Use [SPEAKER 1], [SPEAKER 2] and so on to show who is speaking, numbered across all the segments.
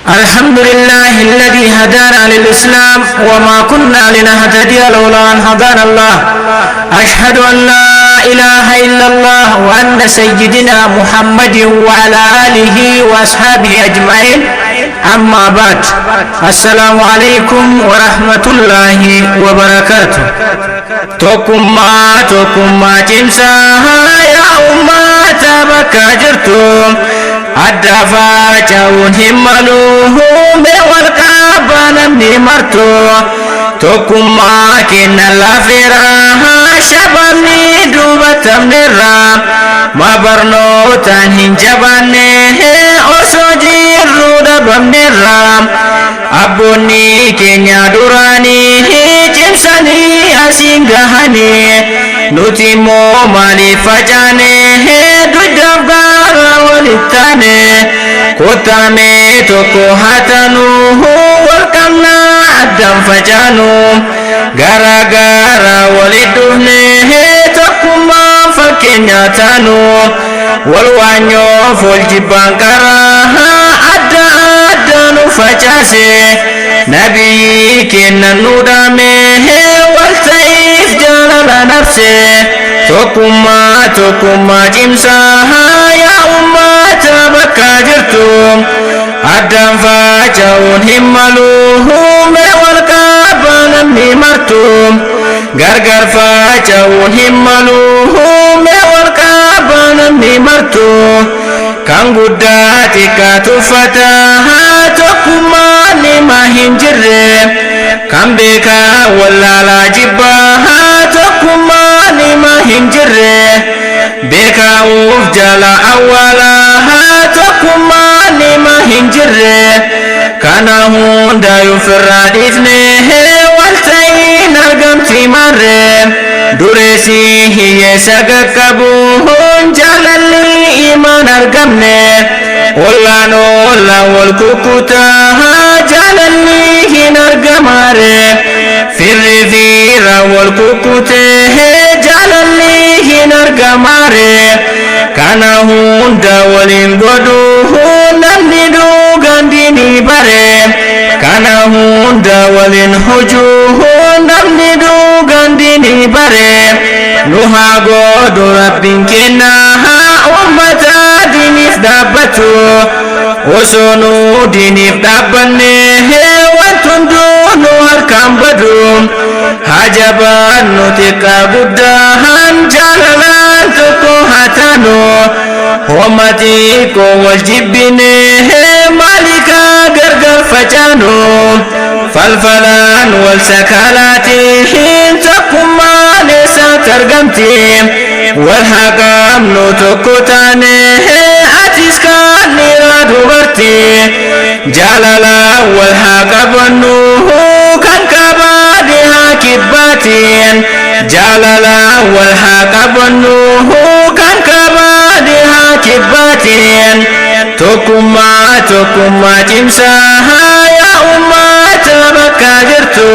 [SPEAKER 1] الحمد لله الذي هدانا للإسلام وما كنا لنهتدي لولا أن هدانا الله. أشهد أن لا إله إلا الله وأن سيدنا محمد وعلى آله وأصحابه أجمعين. أما بعد، السلام عليكم ورحمة الله وبركاته. توكما تمسا يا أمة بكاجرتم الدفا جاون هملوه والقابان نمرتو. توكما كن الافراها شبني دوبتم نرام ما برنوتان هنجباني أسوجي الرودة بمنرام أبوني كنيا دوراني جمساني أسينغهاني نتيمو مالي فجاني دجابار ولتاني كتامي توكو هاتانو والكمنا عدم فجانو غارا غارا ولدهني توكما فكينيا تانو والوانيو فالجبان كراها عدا نفجاسي نبي كنا نودامي والسيف جلال نفسي. توكما جمساها يا أمة بكاجرتم أدم فاجون هملوهم والكابان نمرتم غرغر فاجون هملوهم والكابان نمرتم كان قداتي كاتفتها توكما لما هنجري كان بيكا ولا لا جبها توكما لما هنجري بيكا وفجلا أولها توكما لما هنجري كان هوندا يفرادفني والتين القمتي مري درسي هي سقكبوهن جلالي إيمان القمني ولا والكوكوتاها جلالي نرقماري في الرفيرة والكوكوته جلالي نرقماري كان هوندا ولنقدوه نمدو قنديني بري كان هوندا ولنحجوه نمدو قنديني بري نوها قدو ربين كناها أمتا دينيف دابتو وسونو دينيف دابني وانتندو هالكام بدوم هجبان نتكا قدهان جلالان تكو هاتانو ومتيكو والجبيني مالكا غرغر فجانو فالفلان والسكالاتي تكما لسا ترقمتي والحقام نتكو تاني أتسكا نراد برتي جلالا والحقب النوه كان كبادها كباتين جلالا والحقب النوه كان كبادها كباتين توكما تمساها يا أمة بكاجرتو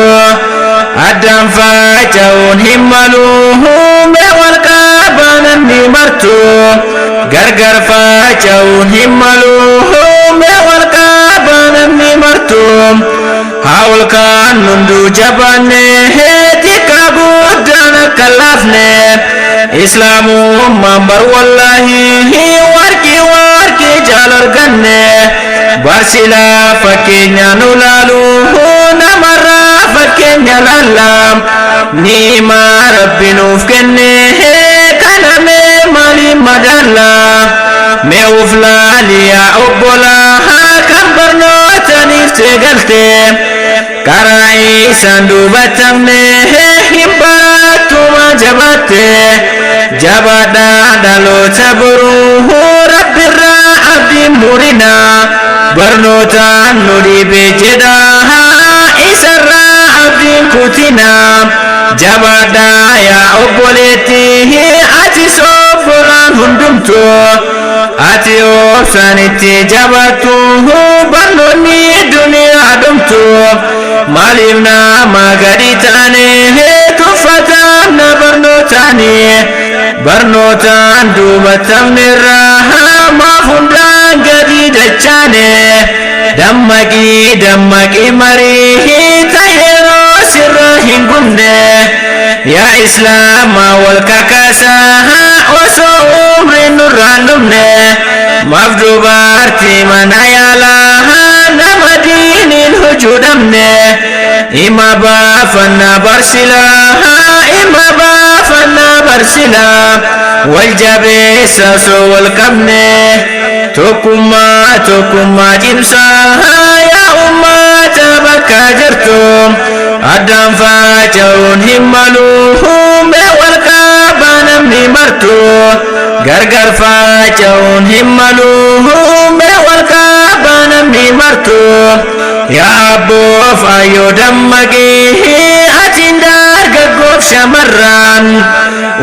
[SPEAKER 1] أدم فاجون هملوهم والكابان نمرتو غرغر فاجون هملوهم والكابان نمرتو هاول كان نندو جباني تيكا بودانا كلافني إسلامو ممبر والله واركي جالر غني برسلا فكينيا نولالو نمرا فكينيا لالام نيما ربي نوفكني كان مالي مدالا ميوفلا ليا أبولا كان برنوتني سيغلتي كراي سندو بتمني همباتو ما جبتي جبدا دلو تبروه رب الرعب مورنا برنوتا نودي بجداها إسرا عبد كتنا جبدا يا أبولتي أتي صفران هندمتو أتي أوسانتي جبتو برنوني دنيا دمتو ماليمنا ما قريتاني تفتان برنوتاني برنوتان دوبتم نراها ما فندان قدي دجاني دمكي مريه تهيرو سرهم قمده يا إسلام والكاكاسا وصوم رنوران دمده مفدوبارتي من عيالها نمدين الهجود امنه إما بافنا برسلا والجبيس سو والكمنه توكما جمساها يا أمة بكا جرتم أدام فاجرون هملوهم والكابان مرتو غرغر فاجرون هملوهم والكابان مرتو يا أبو فايو دمكي أتندار قبوف شمران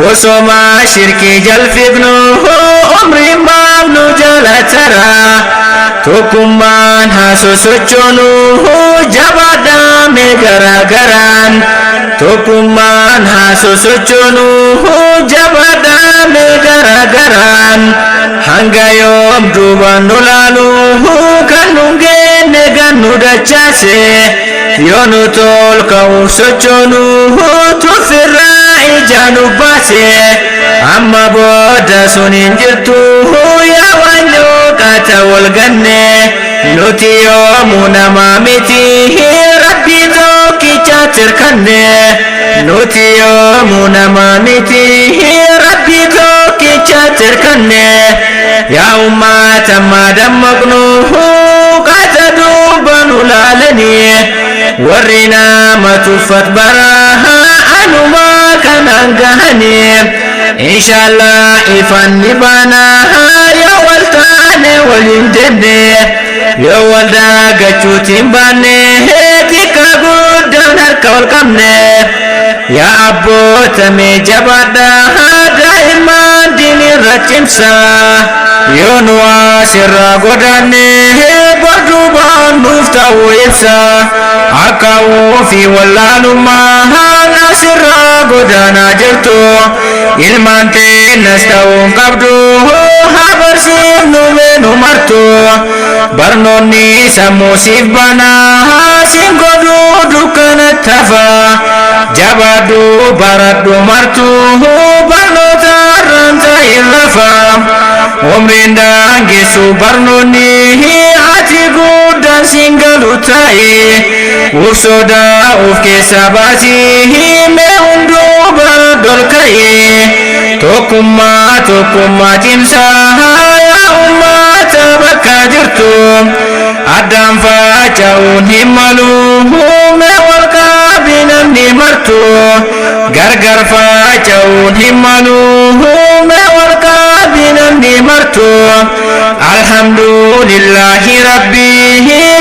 [SPEAKER 1] وصوما شركي جلفقنو عمري ما نجل ترى توكمان هاسو سوچونو جبادا مغرغران توكمان هاسو سوچونو جبادا مغرغران hanga yom duban nulalu kanunge neganu dachase yonu tol kau sochonu tufira ijanu base amma boda sunin jirtu ya wanyo kata walganne nuti yomuna mamiti rabbi zoki chatir kanne nuti yomuna mamiti rabbi zoki chatir kanne يا أمة ما دمقنوه قاتدوا بنو لالني ورنا ما تفت براها أنو ما كان أنقهني إن شاء الله إفن بناها يا والتان والإنجبني يا والدا قجوتين بني تيكا قدام هركا والقمني يا أبو تمي جبادها دائما ديني رتمسا يونوا سر غداني بدوبان نفتاو إبسا أكاو في والله ما نسر غدانا جرتو إلمانتي نستاو قبدو حبر سيف نومنو مرتو برنوني سمو سيف بنا سينغدو دكان التفا جبادو بردو مرتو برنو تارن تايرفا ومن دانجي سوبرنوني ati gudan singalu tai usoda ufke sabati me undu bardol kai tokuma timsa ya ummata bakajirtu adam fajaun himalu me walka binam nimartu gargar fajaun himalu me walka binam nimartu alhamdulillahi rabbi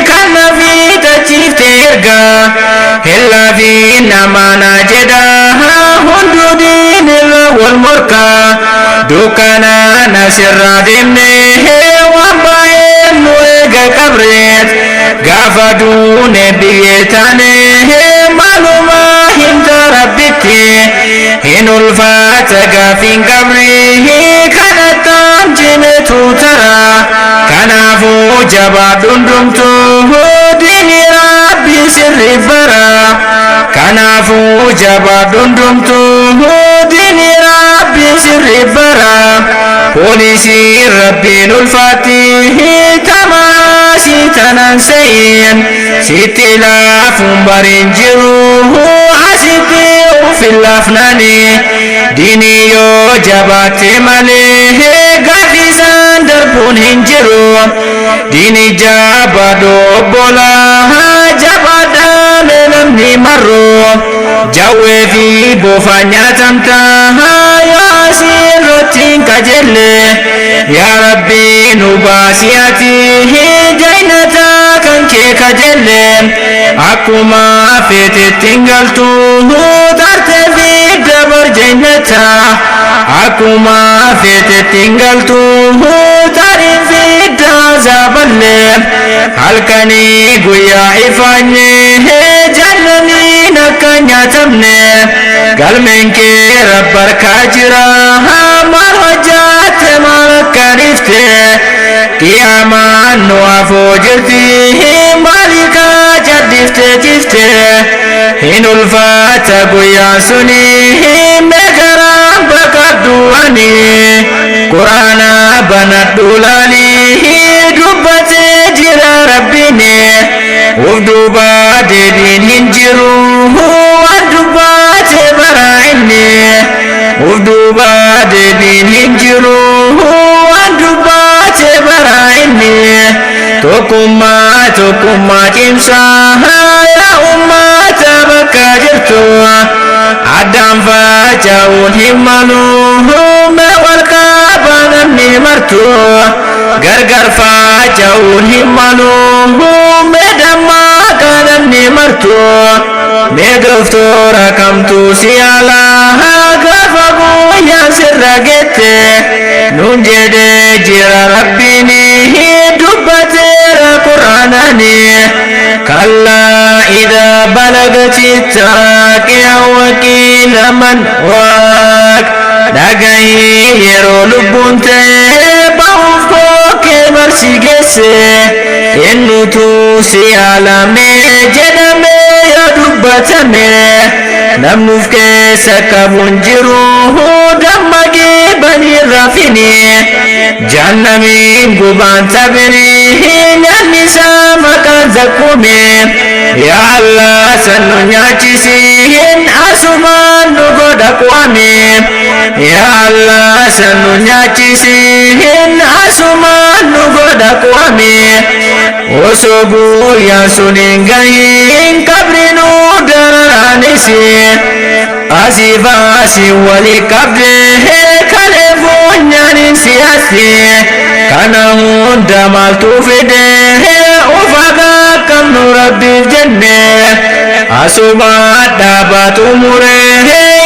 [SPEAKER 1] kana fi tajif terga hella fi namana jeda hundudin wal murka dukana nasirra dimne wambaen nuega kabret gafadu nebiyetane maluma hinda rabbiti hinul fata gafin kabri kanatam jimetu tara kanafu jabadun dumtu dini rabbi sirri bara kanafu jabadun dumtu dini rabbi sirri bara polisi rabbi nulfatihi tamasi tanansayin sitilafun barinjiru asiti fil afnani dini yo jabate malehe gafizan darbun hinjiru dini jabado bola jabada menam ni marro jawe fi bofanya tamta yasin rotin kajelle ya rabbi nubasiati jainata kanke kajelle akuma fete tingaltu tarte fi dabar jainata akuma fete tingaltu tarin fi dazaballe halkani guya ifanye jannani nakanya tamne galmenke rabbar kajira mal hajat mal kanifte qiyaman wa fujti jifte hin ulfaata guyyaa suni meekaraan bakka du'ani quraana banadhu laali dubbatee jira rabbini uf duuba deebiin hin jiru waan dubbate bara inni uf duuba deebiin hin jiru waan dubbate bara inni tokkummaa cimsaa yaa ummata bakka jirtu addaan faca'uun hin malu mee wal qabaa namni martu gargar faca'uun hin malu mee dammaqaa namni martu mee doktora kamtu si alaa gaafa guyyaan sirra geette nuun jedhee jira rabbiini dubbateera quraanani kallaa idaa balagati taraaqiya waqiila man waaq dhagahi yeroo lubbuun ta'e bahuuf kookee marsi geesse innutu si alame jedhame yoo dubbatame namnuuf keessa qabuun jiru dammaqee banii rafini jahannamiin gubaan tabini nyaanni isaa maqaan zakkume yaa Allah sannu nyaachisiin asumaan nu godha kwame yaa Allah sannu nyaachisiin asumaan nu godha kwame osoo guyyaan sun hin gahiin qabri nu dararaanisi asii wali qabdee kalee funyaanin siyaasi kana hunda maaltu fide ufagaa qabnu rabbiif jenne asuma dhaabatu muree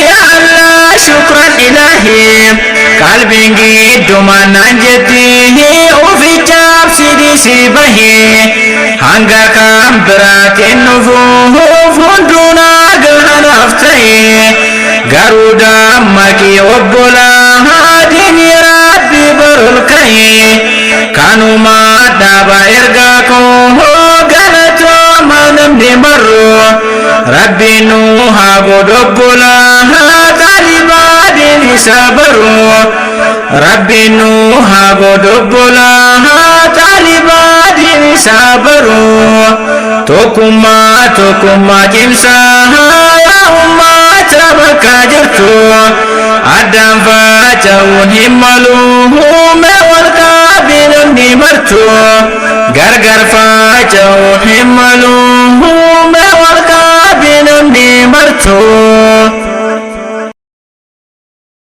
[SPEAKER 1] yaa Allah shukran ilaahi qalbiin giddumaan naan jetti ufichaaf sidisi bahi hanga kan biraatiin nufuuf hundunaa gahanaaf ta'e garuu dammaqii obbolaa diini rabbi barul ka'e kanuma dhaaba ergaa koo galatooma namni marru rabbiin nu haa godhu obbolaa taalibaa diini isaa baru rabbiin nu haa godhu obbolaa taalibaa diini isaa baru tokkummaa cimsaa yaa ummata bakka jirtu addaan faca'uun hin malu mee wal qabaa namni martu gargar faca'uun hin malu